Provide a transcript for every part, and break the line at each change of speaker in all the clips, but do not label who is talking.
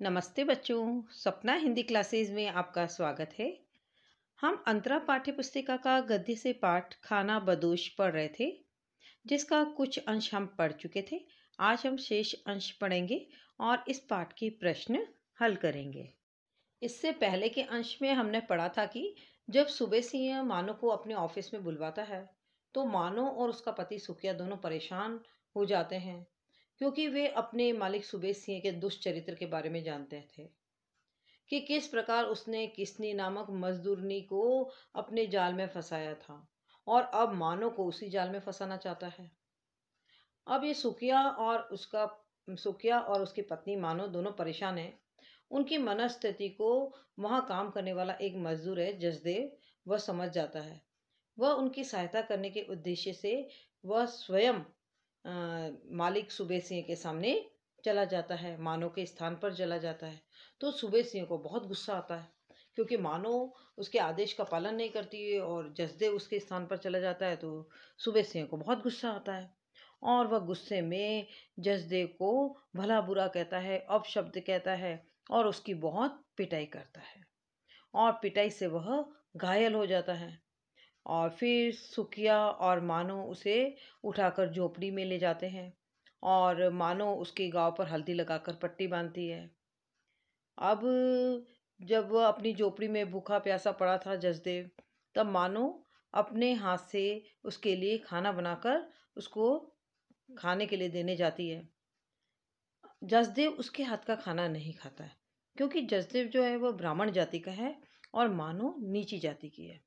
नमस्ते बच्चों। सपना हिंदी क्लासेस में आपका स्वागत है। हम अंतरा पाठ्य पुस्तिका का गद्य से पाठ खाना बदोश पढ़ रहे थे, जिसका कुछ अंश हम पढ़ चुके थे। आज हम शेष अंश पढ़ेंगे और इस पाठ के प्रश्न हल करेंगे। इससे पहले के अंश में हमने पढ़ा था कि जब सुबह सिंह मानो को अपने ऑफिस में बुलवाता है, तो मानो और उसका पति सुखिया दोनों परेशान हो जाते हैं, क्योंकि वे अपने मालिक सुबेश सिंह के दुष्चरित्र के बारे में जानते थे कि किस प्रकार उसने किसनी नामक मजदूरनी को अपने जाल में फंसाया था और अब मानो को उसी जाल में फंसाना चाहता है। अब ये सुखिया और उसकी पत्नी मानो दोनों परेशान हैं। उनकी मनस्थिति को वहां काम करने वाला एक मजदूर है जसदेव, वह समझ जाता है। वह उनकी सहायता करने के उद्देश्य से वह स्वयं मालिक सुबेह सिंह के सामने चला जाता है, मानो के स्थान पर चला जाता है। तो सुबेह सिंह को बहुत गुस्सा आता है, क्योंकि मानो उसके आदेश का पालन नहीं करती है और जसदेव उसके स्थान पर चला जाता है। तो सुबेह सिंह को बहुत गुस्सा आता है और वह गुस्से में जसदेव को भला बुरा कहता है, अपशब्द कहता है और उसकी बहुत पिटाई करता है और पिटाई से वह घायल हो जाता है। और फिर सुखिया और मानो उसे उठाकर झोपड़ी में ले जाते हैं और मानो उसके गांव पर हल्दी लगाकर पट्टी बांधती है। अब जब वह अपनी झोपड़ी में भूखा प्यासा पड़ा था जसदेव, तब मानो अपने हाथ से उसके लिए खाना बनाकर उसको खाने के लिए देने जाती है। जसदेव उसके हाथ का खाना नहीं खाता है, क्योंकि जसदेव जो है वह ब्राह्मण जाति का है और मानो नीची जाति की है।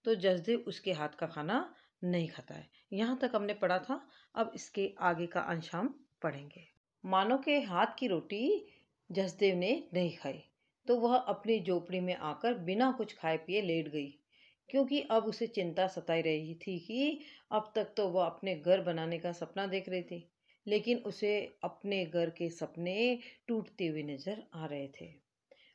तो जसदेव उसके हाथ का खाना नहीं खाता है। यहाँ तक हमने पढ़ा था। अब इसके आगे का अंश हम पढ़ेंगे। मानो के हाथ की रोटी जसदेव ने नहीं खाई, तो वह अपनी झोपड़ी में आकर बिना कुछ खाए पिए लेट गई, क्योंकि अब उसे चिंता सताई रही थी कि अब तक तो वह अपने घर बनाने का सपना देख रही थी, लेकिन उसे अपने घर के सपने टूटते हुए नजर आ रहे थे।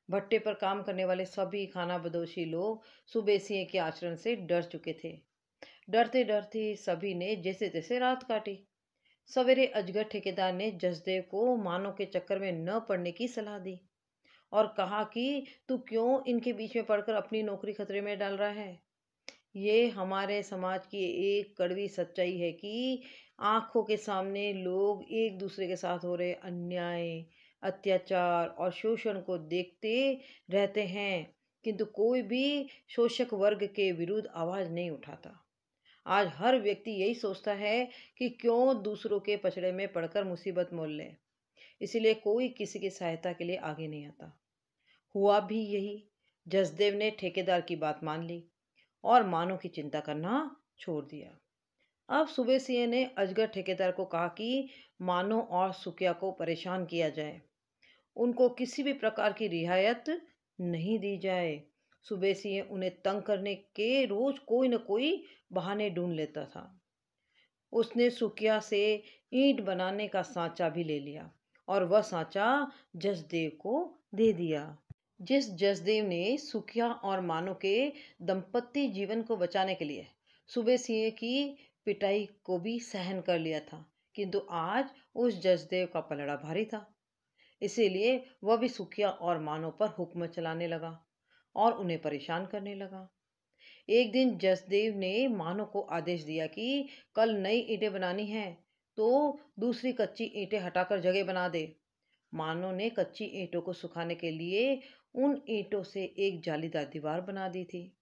भट्टे पर काम करने वाले सभी खानाबदोशी लोग सुबह सिंह के आचरण से डर चुके थे। डरते डरते सभी ने जैसे तैसे रात काटी। सवेरे अजगर ठेकेदार ने जसदेव को मानो के चक्कर में न पड़ने की सलाह दी और कहा कि तू क्यों इनके बीच में पड़कर अपनी नौकरी खतरे में डाल रहा है। ये हमारे समाज की एक कड़वी सच्चाई है कि आंखों के सामने लोग एक दूसरे के साथ हो रहे अन्याय, अत्याचार और शोषण को देखते रहते हैं, किंतु कोई भी शोषक वर्ग के विरुद्ध आवाज नहीं उठाता। आज हर व्यक्ति यही सोचता है कि क्यों दूसरों के पचड़े में पड़कर मुसीबत मोल ले, इसलिए कोई किसी की सहायता के लिए आगे नहीं आता। हुआ भी यही। जसदेव ने ठेकेदार की बात मान ली और मानो की चिंता करना छोड़ दिया। अब सुबह सिंह ने अजगर ठेकेदार को कहा कि मानो और सुखिया को परेशान किया जाए, उनको किसी भी प्रकार की रियायत नहीं दी जाए। सुबह सिंह उन्हें तंग करने के रोज कोई न कोई बहाने ढूंढ लेता था। उसने सुखिया से ईंट बनाने का सांचा भी ले लिया और वह सांचा जसदेव को दे दिया। जिस जसदेव ने सुखिया और मानो के दंपत्ति जीवन को बचाने के लिए सुबह सिंह की पिटाई को भी सहन कर लिया था, किंतु आज उस जसदेव का पलड़ा भारी था। इसीलिए वह भी सुखिया और मानो पर हुक्म चलाने लगा और उन्हें परेशान करने लगा। एक दिन जसदेव ने मानो को आदेश दिया कि कल नई ईंटें बनानी है, तो दूसरी कच्ची ईंटें हटाकर जगह बना दे। मानो ने कच्ची ईंटों को सुखाने के लिए उन ईंटों से एक जालीदार दीवार बना दी थी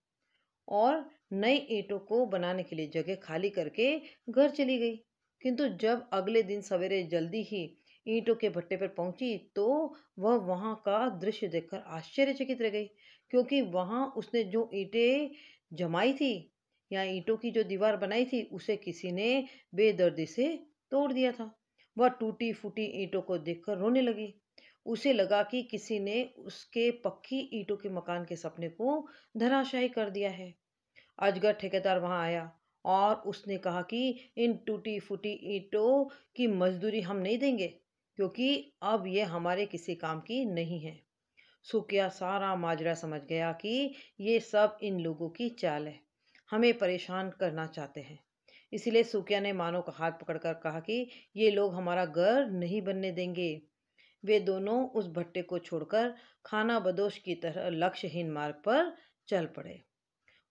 और नई ईंटों को बनाने के लिए जगह खाली करके घर चली गई। किंतु जब अगले दिन सवेरे जल्दी ही ईंटों के भट्टे पर पहुंची, तो वह वहां का दृश्य देखकर आश्चर्यचकित रह गई, क्योंकि वहां उसने जो ईंटें जमाई थी या ईंटों की जो दीवार बनाई थी, उसे किसी ने बेदर्दी से तोड़ दिया था। वह टूटी फूटी ईंटों को देखकर रोने लगी। उसे लगा कि किसी ने उसके पक्की ईंटों के मकान के सपने को धराशायी कर दिया है। अजगर ठेकेदार वहां आया और उसने कहा कि इन टूटी फूटी ईंटों की मजदूरी हम नहीं देंगे, क्योंकि अब ये हमारे किसी काम की नहीं है। सुखिया सारा माजरा समझ गया कि ये सब इन लोगों की चाल है, हमें परेशान करना चाहते हैं। इसलिए सुखिया ने मानो का हाथ पकड़कर कहा कि ये लोग हमारा घर नहीं बनने देंगे। वे दोनों उस भट्टे को छोड़कर खाना बदोश की तरह लक्ष्यहीन मार्ग पर चल पड़े।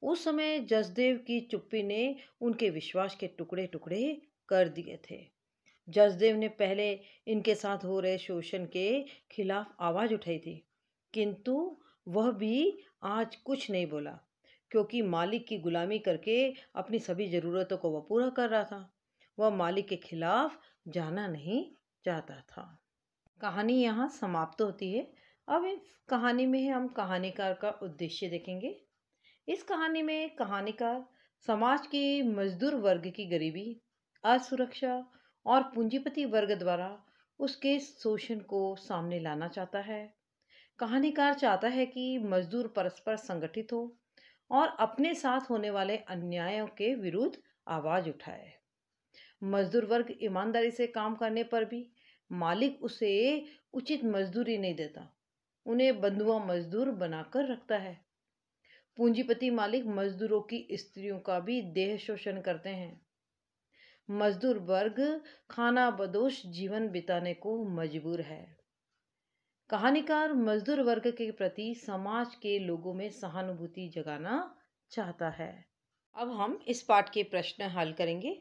उस समय जसदेव की चुप्पी ने उनके विश्वास के टुकड़े टुकड़े कर दिए थे। जसदेव ने पहले इनके साथ हो रहे शोषण के खिलाफ आवाज उठाई थी, किंतु वह भी आज कुछ नहीं बोला, क्योंकि मालिक की गुलामी करके अपनी सभी जरूरतों को वह पूरा कर रहा था। वह मालिक के खिलाफ जाना नहीं चाहता था। कहानी यहाँ समाप्त होती है। अब इस कहानी में हम कहानीकार का उद्देश्य देखेंगे। इस कहानी में कहानीकार समाज की मजदूर वर्ग की गरीबी, असुरक्षा और पूंजीपति वर्ग द्वारा उसके शोषण को सामने लाना चाहता है। कहानीकार चाहता है कि मजदूर परस्पर संगठित हो और अपने साथ होने वाले अन्यायों के विरुद्ध आवाज उठाए। मजदूर वर्ग ईमानदारी से काम करने पर भी मालिक उसे उचित मजदूरी नहीं देता, उन्हें बंधुआ मजदूर बनाकर रखता है। पूंजीपति मालिक मजदूरों की स्त्रियों का भी देह शोषण करते हैं। मजदूर वर्ग खाना बदोश जीवन बिताने को मजबूर है। कहानीकार मजदूर वर्ग के प्रति समाज के लोगों में सहानुभूति जगाना चाहता है। अब हम इस पाठ के प्रश्न हल करेंगे।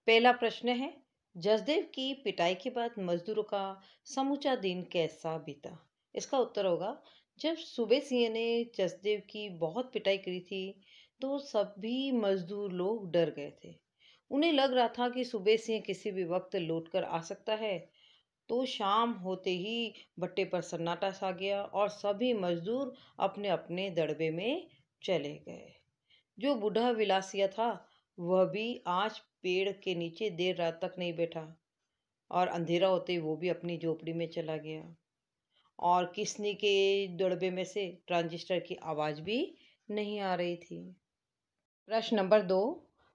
पहला प्रश्न है, जसदेव की पिटाई के बाद मजदूरों का समूचा दिन कैसा बीता? इसका उत्तर होगा, जब सूबे सिंह ने जसदेव की बहुत पिटाई करी थी तो सभी मजदूर लोग डर गए थे। उन्हें लग रहा था कि सूबे सिंह किसी भी वक्त लौट कर आ सकता है। तो शाम होते ही भट्टे पर सन्नाटा छा गया और सभी मजदूर अपने अपने दड़बे में चले गए। जो बूढ़ा विलासिया था वह भी आज पेड़ के नीचे देर रात तक नहीं बैठा और अंधेरा होते ही वो भी अपनी झोपड़ी में चला गया। और किसनी के दड़बे में से ट्रांजिस्टर की आवाज भी नहीं आ रही थी। प्रश्न नंबर 2,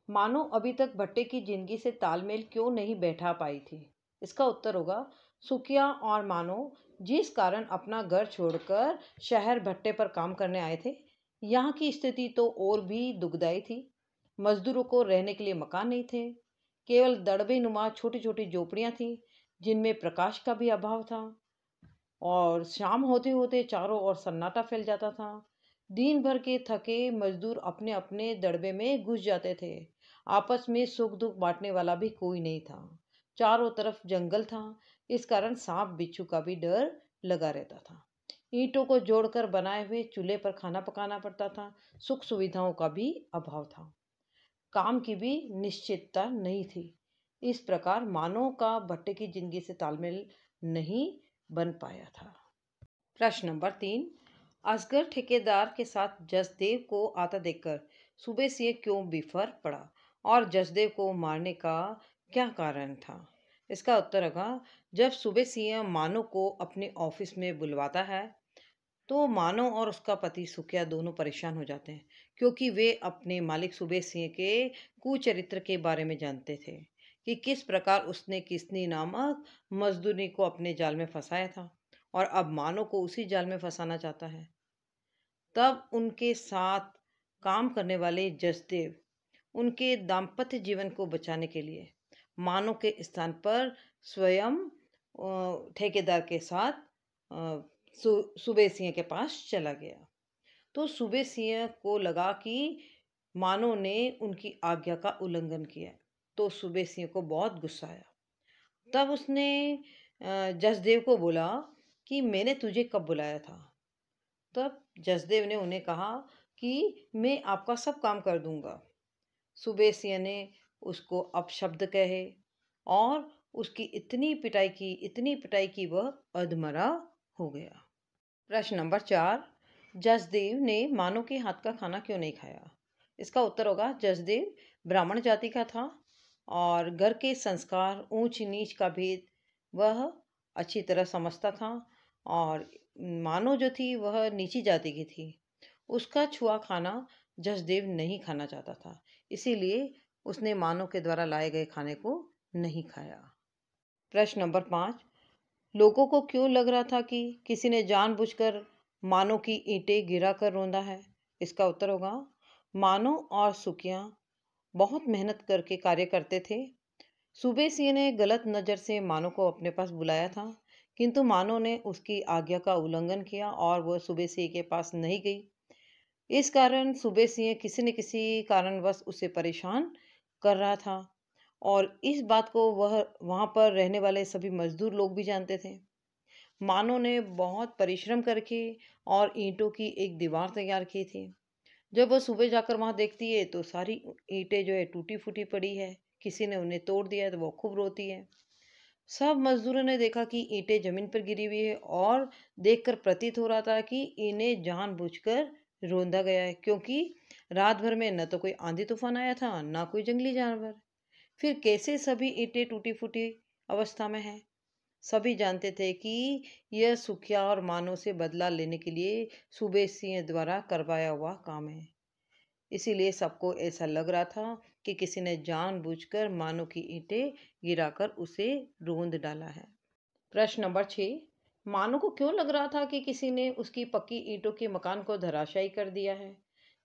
मानो अभी तक भट्टे की जिंदगी से तालमेल क्यों नहीं बैठा पाई थी? इसका उत्तर होगा, सुखिया और मानो जिस कारण अपना घर छोड़कर शहर भट्टे पर काम करने आए थे, यहाँ की स्थिति तो और भी दुखदायी थी। मजदूरों को रहने के लिए मकान नहीं थे, केवल दड़बे नुमा छोटी छोटी झोपड़ियां थी जिनमें प्रकाश का भी अभाव था। और शाम होते होते चारों ओर सन्नाटा फैल जाता था। दिन भर के थके मजदूर अपने अपने दड़बे में घुस जाते थे। आपस में सुख दुख बांटने वाला भी कोई नहीं था। चारों तरफ जंगल था, इस कारण सांप बिच्छू का भी डर लगा रहता था। ईंटों को जोड़कर बनाए हुए चूल्हे पर खाना पकाना पड़ता था। सुख सुविधाओं का भी अभाव था, काम की भी निश्चितता नहीं थी। इस प्रकार मानव का भट्टे की जिंदगी से तालमेल नहीं बन पाया था। प्रश्न नंबर 3, असगर ठेकेदार के साथ जसदेव को आता देखकर सूबे सिंह क्यों बिफर पड़ा और जसदेव को मारने का क्या कारण था? इसका उत्तर होगा, जब सूबे सिंह मानो को अपने ऑफिस में बुलवाता है तो मानो और उसका पति सुखिया दोनों परेशान हो जाते हैं, क्योंकि वे अपने मालिक सूबे सिंह के कुचरित्र के बारे में जानते थे कि किस प्रकार उसने किसनी नामक मजदूरी को अपने जाल में फंसाया था और अब मानो को उसी जाल में फंसाना चाहता है। तब उनके साथ काम करने वाले जसदेव उनके दाम्पत्य जीवन को बचाने के लिए मानो के स्थान पर स्वयं ठेकेदार के साथ सूबे सिंह के पास चला गया। तो सूबे सिंह को लगा कि मानो ने उनकी आज्ञा का उल्लंघन किया, तो सूबे सिंह को बहुत गुस्सा आया। तब उसने जसदेव को बोला कि मैंने तुझे कब बुलाया था? तब जसदेव ने उन्हें कहा कि मैं आपका सब काम कर दूंगा। सूबे सिंह ने उसको अपशब्द कहे और उसकी इतनी पिटाई की वह अधमरा हो गया। प्रश्न नंबर 4, जसदेव ने मानो के हाथ का खाना क्यों नहीं खाया? इसका उत्तर होगा, जसदेव ब्राह्मण जाति का था और घर के संस्कार ऊंच नीच का भेद वह अच्छी तरह समझता था और मानो जो थी वह नीची जाति की थी। उसका छुआ खाना जसदेव नहीं खाना चाहता था, इसीलिए उसने मानो के द्वारा लाए गए खाने को नहीं खाया। प्रश्न नंबर 5, लोगों को क्यों लग रहा था कि किसी ने जानबूझकर मानो की ईंटें गिरा कर रौंदा है? इसका उत्तर होगा, मानो और सुखिया बहुत मेहनत करके कार्य करते थे। सूबे सिंह ने गलत नज़र से मानो को अपने पास बुलाया था किंतु मानो ने उसकी आज्ञा का उल्लंघन किया और वह सुबह सिंह के पास नहीं गई। इस कारण सुबह सिंह किसी न किसी कारणवश उसे परेशान कर रहा था और इस बात को वह वहां पर रहने वाले सभी मजदूर लोग भी जानते थे। मानो ने बहुत परिश्रम करके और ईंटों की एक दीवार तैयार की थी। जब वो सुबह जाकर वहां देखती है तो सारी ईंटें जो है टूटी फूटी पड़ी है, किसी ने उन्हें तोड़ दिया है, तो वो खूब रोती है। सब मजदूरों ने देखा कि ईंटें जमीन पर गिरी हुई है और देखकर प्रतीत हो रहा था कि इन्हें जानबूझकर रौंदा गया है, क्योंकि रात भर में न तो कोई आंधी तूफान आया था, ना कोई जंगली जानवर। फिर कैसे सभी ईंटें टूटी फूटी अवस्था में हैं? सभी जानते थे कि यह सुखिया और मानो से बदला लेने के लिए सूबे सिंह द्वारा करवाया हुआ काम है। इसीलिए सबको ऐसा लग रहा था कि किसी ने जानबूझकर मानो की ईंटें गिराकर उसे रोंद डाला है। प्रश्न नंबर 6। मानो को क्यों लग रहा था कि किसी ने उसकी पक्की ईंटों के मकान को धराशायी कर दिया है?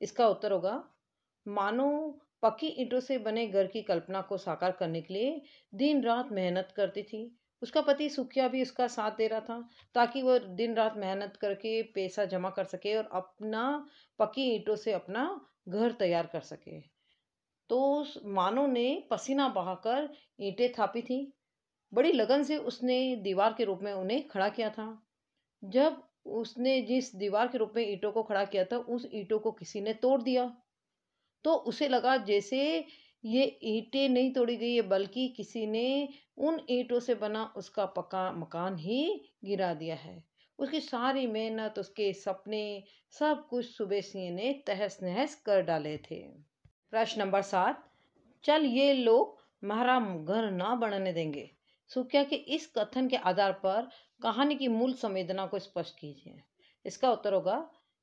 इसका उत्तर होगा, मानो पक्की ईंटों से बने घर की कल्पना को साकार करने के लिए दिन रात मेहनत करती थी। उसका पति सुखिया भी उसका साथ दे रहा था ताकि वह दिन रात मेहनत करके पैसा जमा कर सके और अपना पक्की ईंटों से अपना घर तैयार कर सके। तो मानो ने पसीना बहाकर ईंटें थापी थी। बड़ी लगन से उसने दीवार के रूप में उन्हें खड़ा किया था। जब उसने जिस दीवार के रूप में ईंटों को खड़ा किया था, उस ईंटों को किसी ने तोड़ दिया। तो उसे लगा जैसे ये ईंटें नहीं तोड़ी गई है, बल्कि किसी ने उन ईंटों से बना उसका पक्का मकान ही गिरा दिया है। उसकी सारी मेहनत, उसके सपने, सब कुछ सुबह सिंह ने तहस नहस कर डाले थे। प्रश्न नंबर 7। चल ये लोग म्हारा घर ना बनने देंगे। सुखिया के इस कथन के आधार पर कहानी की मूल संवेदना को स्पष्ट कीजिए। इसका उत्तर होगा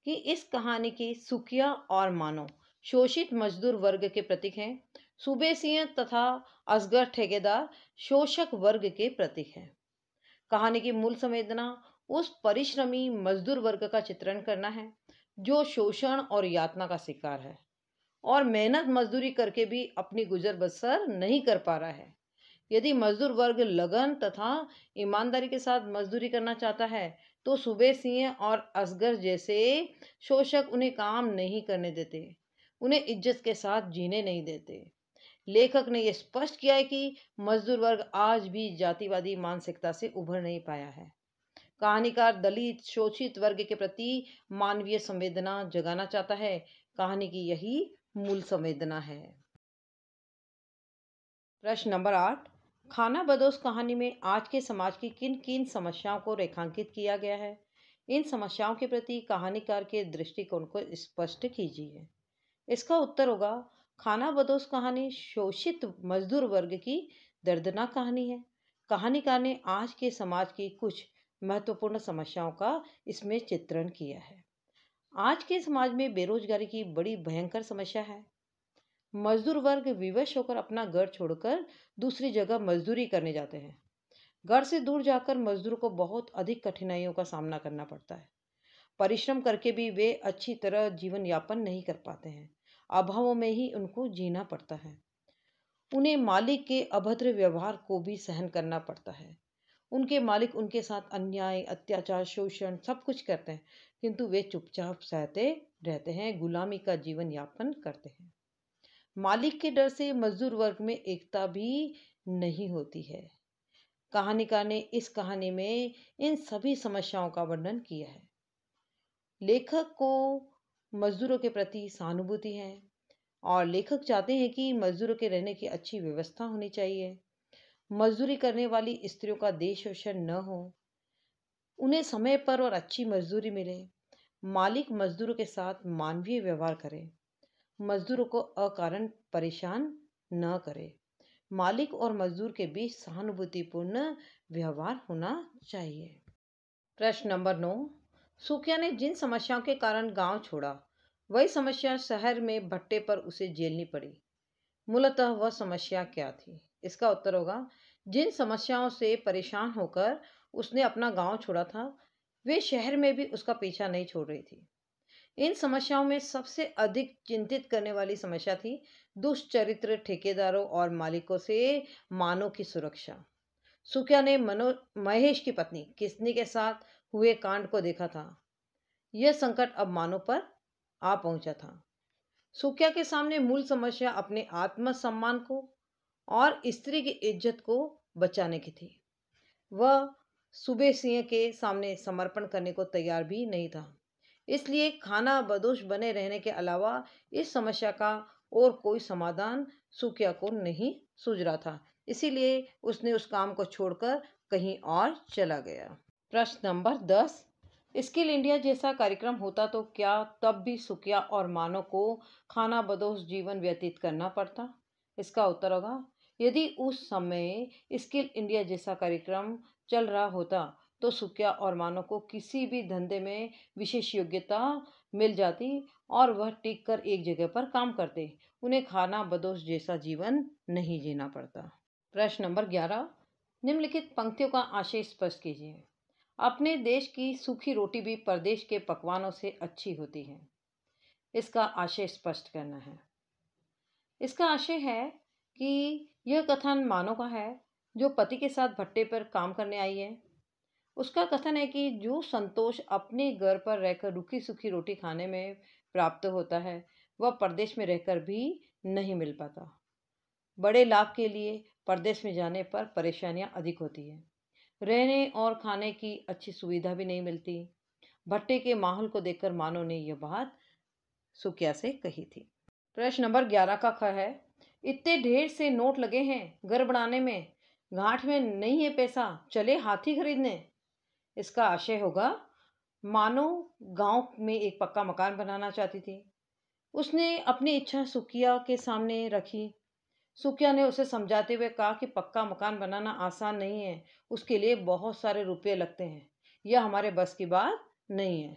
कि इस कहानी की सुखिया और मानो शोषित मजदूर वर्ग के प्रतीक हैं। सूबे सिंह तथा असगर ठेकेदार शोषक वर्ग के प्रतीक हैं। कहानी की मूल संवेदना उस परिश्रमी मजदूर वर्ग का चित्रण करना है जो शोषण और यातना का शिकार है और मेहनत मजदूरी करके भी अपनी गुजर बसर नहीं कर पा रहा है। यदि मजदूर वर्ग लगन तथा ईमानदारी के साथ मजदूरी करना चाहता है तो सूबे सिंह और असगर जैसे शोषक उन्हें काम नहीं करने देते, उन्हें इज्जत के साथ जीने नहीं देते। लेखक ने यह स्पष्ट किया है कि मजदूर वर्ग आज भी जातिवादी मानसिकता से उभर नहीं पाया है। कहानीकार दलित शोषित वर्ग के प्रति मानवीय संवेदना जगाना चाहता है। कहानी की यही मूल संवेदना है। प्रश्न नंबर 8। खाना बदोश कहानी में आज के समाज की किन किन समस्याओं को रेखांकित किया गया है? इन समस्याओं के प्रति कहानीकार के दृष्टिकोण को स्पष्ट कीजिए। इसका उत्तर होगा, खाना बदोश कहानी शोषित मजदूर वर्ग की दर्दनाक कहानी है। कहानीकार ने आज के समाज की कुछ महत्वपूर्ण समस्याओं का इसमें चित्रण किया है। आज के समाज में बेरोजगारी की बड़ी भयंकर समस्या है। मजदूर वर्ग विवश होकर अपना घर छोड़कर दूसरी जगह मजदूरी करने जाते हैं। घर से दूर जाकर मजदूरों को बहुत अधिक कठिनाइयों का सामना करना पड़ता है। परिश्रम करके भी वे अच्छी तरह जीवन यापन नहीं कर पाते हैं। अभावों में ही उनको जीना पड़ता है। उन्हें मालिक के अभद्र व्यवहार को भी सहन करना पड़ता है। उनके मालिक उनके साथ अन्याय, अत्याचार, शोषण सब कुछ करते हैं, किंतु वे चुपचाप सहते रहते हैं, गुलामी का जीवन यापन करते हैं। मालिक के डर से मजदूर वर्ग में एकता भी नहीं होती है। कहानीकार ने इस कहानी में इन सभी समस्याओं का वर्णन किया है। लेखक को मजदूरों के प्रति सहानुभूति है और लेखक चाहते हैं कि मजदूरों के रहने की अच्छी व्यवस्था होनी चाहिए। मजदूरी करने वाली स्त्रियों का देश शोषण न हो, उन्हें समय पर और अच्छी मजदूरी मिले। मालिक मजदूरों के साथ मानवीय व्यवहार करे, मजदूरों को अकारण परेशान न करे। मालिक और मजदूर के बीच सहानुभूतिपूर्ण व्यवहार होना चाहिए। प्रश्न नंबर 9। सुखिया ने जिन समस्याओं के कारण गांव छोड़ा, वही समस्या शहर में भट्टे पर उसे झेलनी पड़ी। मूलतः वह समस्या क्या थी? इसका उत्तर होगा, जिन समस्याओं से परेशान होकर उसने अपना गांव छोड़ा था, वे शहर में भी उसका पीछा नहीं छोड़ रही थी। इन समस्याओं में सबसे अधिक चिंतित करने वाली समस्या थी दुष्चरित्र ठेकेदारों और मालिकों से मानव की सुरक्षा। सुकिया ने महेश की पत्नी किसनी के साथ हुए कांड को देखा था। यह संकट अब मानो पर आ पहुंचा था। सुकिया के सामने मूल समस्या अपने आत्मसम्मान को और स्त्री की इज्जत को बचाने की थी। वह सूबे सिंह के सामने समर्पण करने को तैयार भी नहीं था। इसलिए खाना बदोश बने रहने के अलावा इस समस्या का और कोई समाधान सुकिया को नहीं सूझ रहा था। इसीलिए उसने उस काम को छोड़कर कहीं और चला गया। प्रश्न नंबर 10, स्किल इंडिया जैसा कार्यक्रम होता तो क्या तब भी सुकिया और मानव को खाना बदोश जीवन व्यतीत करना पड़ता? इसका उत्तर होगा, यदि उस समय स्किल इंडिया जैसा कार्यक्रम चल रहा होता तो सुकिया और मानव को किसी भी धंधे में विशेष योग्यता मिल जाती और वह टिक कर एक जगह पर काम करते। उन्हें खाना बदोश जैसा जीवन नहीं जीना पड़ता। प्रश्न नंबर 11, निम्नलिखित पंक्तियों का आशय स्पष्ट कीजिए। अपने देश की सूखी रोटी भी प्रदेश के पकवानों से अच्छी होती है। इसका आशय स्पष्ट करना है। इसका आशय है कि यह कथन मानव का है जो पति के साथ भट्टे पर काम करने आई है। उसका कथन है कि जो संतोष अपने घर पर रहकर रूखी सूखी रोटी खाने में प्राप्त होता है वह परदेश में रहकर भी नहीं मिल पाता। बड़े लाभ के लिए परदेश में जाने पर परेशानियां अधिक होती है। रहने और खाने की अच्छी सुविधा भी नहीं मिलती। भट्टे के माहौल को देखकर मानव ने यह बात सुकिया से कही थी। प्रश्न नंबर 11 का ख है, इतने ढेर से नोट लगे हैं घर बनाने में, घाट में नहीं है पैसा, चले हाथी खरीदने। इसका आशय होगा, मानो गांव में एक पक्का मकान बनाना चाहती थी। उसने अपनी इच्छा सुकिया के सामने रखी। सुकिया ने उसे समझाते हुए कहा कि पक्का मकान बनाना आसान नहीं है, उसके लिए बहुत सारे रुपए लगते हैं, यह हमारे बस की बात नहीं है।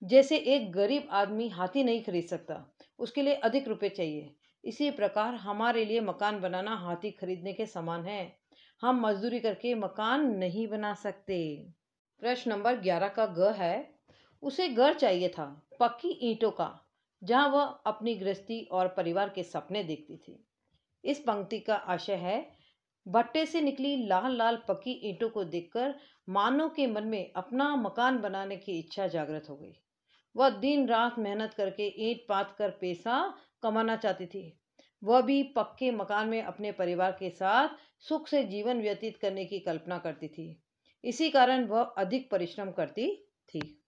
जैसे एक गरीब आदमी हाथी नहीं खरीद सकता, उसके लिए अधिक रुपए चाहिए, इसी प्रकार हमारे लिए मकान बनाना हाथी खरीदने के समान है। हम मजदूरी करके मकान नहीं बना सकते। प्रश्न नंबर 11 का ग है, उसे घर चाहिए था पक्की ईंटों का, जहां वह अपनी गृहस्थी और परिवार के सपने देखती थी। इस पंक्ति का आशय है, भट्टे से निकली लाल लाल पक्की ईंटों को देखकर मानव के मन में अपना मकान बनाने की इच्छा जागृत हो गई। वह दिन रात मेहनत करके ईंट पाथ कर पैसा कमाना चाहती थी। वह भी पक्के मकान में अपने परिवार के साथ सुख से जीवन व्यतीत करने की कल्पना करती थी। इसी कारण वह अधिक परिश्रम करती थी।